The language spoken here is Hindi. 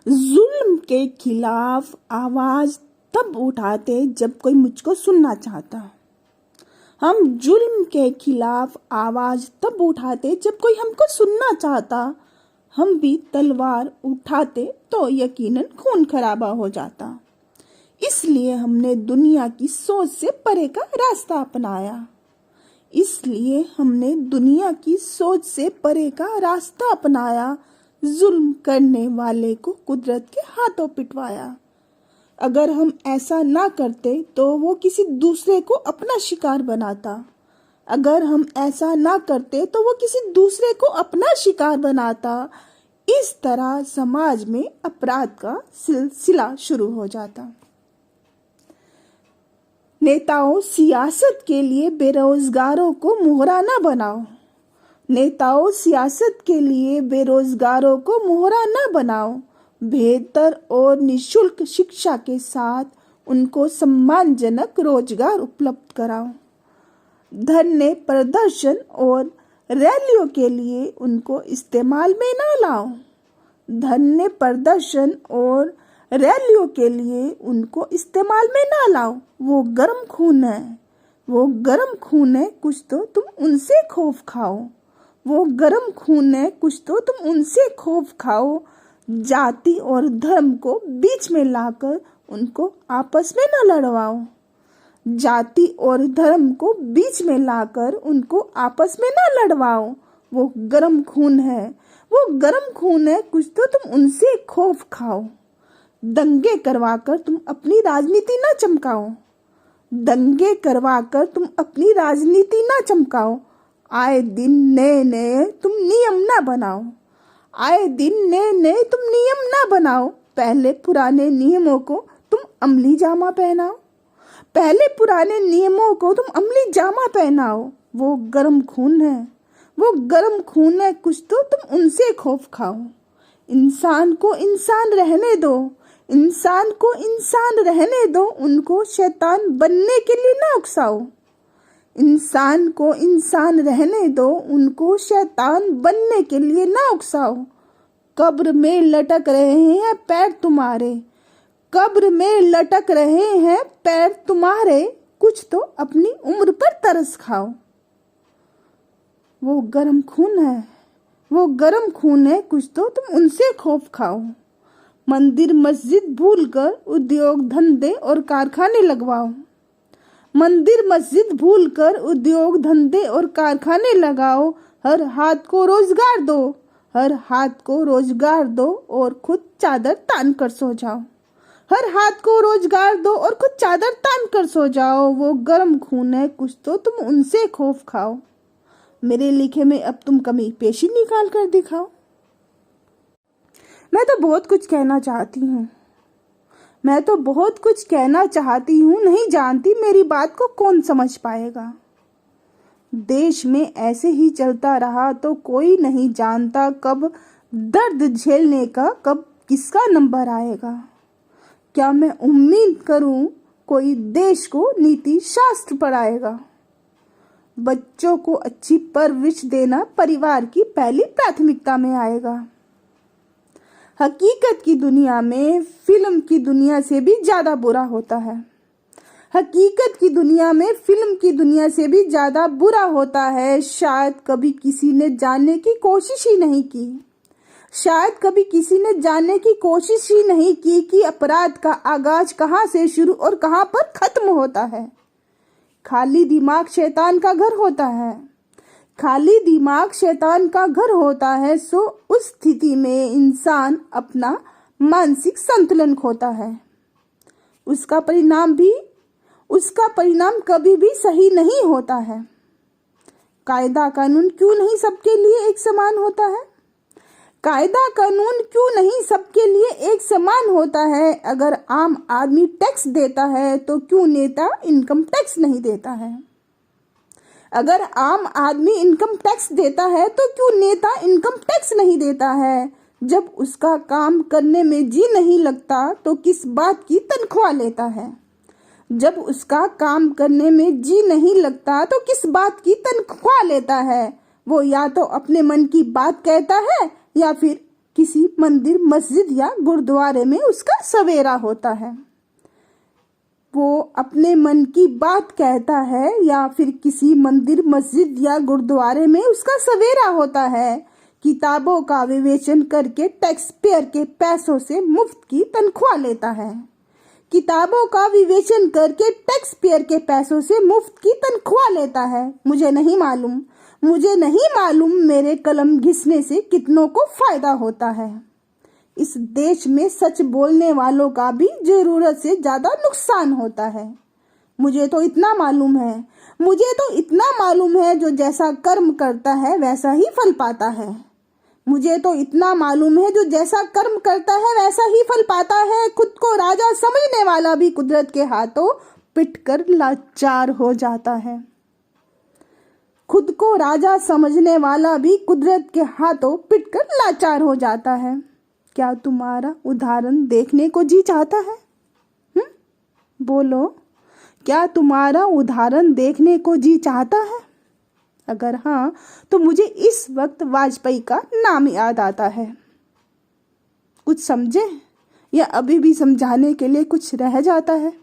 जुल्म के खिलाफ आवाज तब उठाते जब कोई मुझको सुनना चाहता। हम जुल्म के खिलाफ आवाज तब उठाते जब कोई हमको सुनना चाहता। हम भी तलवार उठाते तो यकीनन खून खराबा हो जाता। इसलिए हमने दुनिया की सोच से परे का रास्ता अपनाया। इसलिए हमने दुनिया की सोच से परे का रास्ता अपनाया। जुल्म करने वाले को कुदरत के हाथों पिटवाया। अगर हम ऐसा ना करते तो वो किसी दूसरे को अपना शिकार बनाता। अगर हम ऐसा ना करते तो वो किसी दूसरे को अपना शिकार बनाता। इस तरह समाज में अपराध का सिलसिला शुरू हो जाता। नेताओं, सियासत के लिए बेरोजगारों को मोहरा ना बनाओ। नेताओं, सियासत के लिए बेरोजगारों को मोहरा ना बनाओ। बेहतर और निःशुल्क शिक्षा के साथ उनको सम्मानजनक रोजगार उपलब्ध कराओ। धरने, प्रदर्शन और रैलियों के लिए उनको इस्तेमाल में ना लाओ। धरने, प्रदर्शन और रैलियों के लिए उनको इस्तेमाल में ना लाओ। वो गर्म खून है, वो गर्म खून है, कुछ तो तुम उनसे खौफ खाओ। वो गर्म खून है, कुछ तो तुम उनसे खौफ खाओ। जाति और धर्म को बीच में लाकर उनको आपस में न लड़वाओ। जाति और धर्म को बीच में लाकर उनको आपस में न लड़वाओ। वो गर्म खून है, वो गर्म खून है, कुछ तो तुम उनसे खौफ खाओ। दंगे करवाकर तुम अपनी राजनीति ना चमकाओ। दंगे करवाकर तुम अपनी राजनीति ना चमकाओ। आए दिन नए नए तुम नियम ना बनाओ। आए दिन नए नए तुम नियम ना बनाओ। पहले पुराने नियमों को तुम अमली जामा पहनाओ। पहले पुराने नियमों को तुम अमली जामा पहनाओ। वो गर्म खून है, वो गर्म खून है, कुछ तो तुम उनसे खौफ खाओ। इंसान को इंसान रहने दो। इंसान को इंसान रहने दो। उनको शैतान बनने के लिए ना उकसाओ। इंसान को इंसान रहने दो। उनको शैतान बनने के लिए ना उकसाओ। कब्र में लटक रहे हैं पैर तुम्हारे। कब्र में लटक रहे हैं पैर तुम्हारे। कुछ तो अपनी उम्र पर तरस खाओ। वो गर्म खून है, वो गर्म खून है, कुछ तो तुम उनसे खौफ खाओ। मंदिर मस्जिद भूलकर उद्योग धंधे और कारखाने लगवाओ। मंदिर मस्जिद भूलकर उद्योग धंधे और कारखाने लगाओ। हर हाथ को रोजगार दो। हर हाथ को रोजगार दो और खुद चादर तान कर सो जाओ। हर हाथ को रोजगार दो और खुद चादर तान कर सो जाओ। वो गर्म खून है, कुछ तो तुम उनसे खौफ खाओ। मेरे लिखे में अब तुम कमी पेशी निकाल कर दिखाओ। मैं तो बहुत कुछ कहना चाहती हूँ। मैं तो बहुत कुछ कहना चाहती हूँ, नहीं जानती मेरी बात को कौन समझ पाएगा। देश में ऐसे ही चलता रहा तो कोई नहीं जानता कब दर्द झेलने का, कब किसका नंबर आएगा। क्या मैं उम्मीद करूँ कोई देश को नीति शास्त्र पढ़ाएगा। बच्चों को अच्छी परवरिश देना परिवार की पहली प्राथमिकता में आएगा। हकीकत की दुनिया में फिल्म की दुनिया से भी ज्यादा बुरा होता है। हकीकत की दुनिया में फिल्म की दुनिया से भी ज्यादा बुरा होता है। शायद कभी किसी ने जानने की कोशिश ही नहीं की। शायद कभी किसी ने जानने की कोशिश ही नहीं की कि अपराध का आगाज कहाँ से शुरू और कहाँ पर खत्म होता है। खाली दिमाग शैतान का घर होता है। खाली दिमाग शैतान का घर होता है। सो उस स्थिति में इंसान अपना मानसिक संतुलन खोता है। उसका परिणाम कभी भी सही नहीं होता है। कायदा कानून क्यों नहीं सबके लिए एक समान होता है। कायदा कानून क्यों नहीं सबके लिए एक समान होता है। अगर आम आदमी टैक्स देता है तो क्यों नेता इनकम टैक्स नहीं देता है। अगर आम आदमी इनकम टैक्स देता है तो क्यों नेता इनकम टैक्स नहीं देता है। जब उसका काम करने में जी नहीं लगता तो किस बात की तनख्वाह लेता है। जब उसका काम करने में जी नहीं लगता तो किस बात की तनख्वाह लेता है। वो या तो अपने मन की बात कहता है या फिर किसी मंदिर, मस्जिद या गुरुद्वारे में उसका सवेरा होता है। वो अपने मन की बात कहता है या फिर किसी मंदिर, मस्जिद या गुरुद्वारे में उसका सवेरा होता है। किताबों का विवेचन करके टैक्स पेयर के पैसों से मुफ्त की तनख्वाह लेता है। किताबों का विवेचन करके टैक्स पेयर के पैसों से मुफ्त की तनख्वाह लेता है। मुझे नहीं मालूम मेरे कलम घिसने से कितनों को फायदा होता है। इस देश में सच बोलने वालों का भी जरूरत से ज्यादा नुकसान होता है। मुझे तो इतना मालूम है जो जैसा कर्म करता है वैसा ही फल पाता है। मुझे तो इतना मालूम है जो जैसा कर्म करता है वैसा ही फल पाता है। खुद को राजा समझने वाला भी कुदरत के हाथों पिटकर लाचार हो जाता है। खुद को राजा समझने वाला भी कुदरत के हाथों पिटकर लाचार हो जाता है। क्या तुम्हारा उदाहरण देखने को जी चाहता है? बोलो, क्या तुम्हारा उदाहरण देखने को जी चाहता है? अगर हाँ, तो मुझे इस वक्त वाजपेयी का नाम याद आता है। कुछ समझे या अभी भी समझाने के लिए कुछ रह जाता है?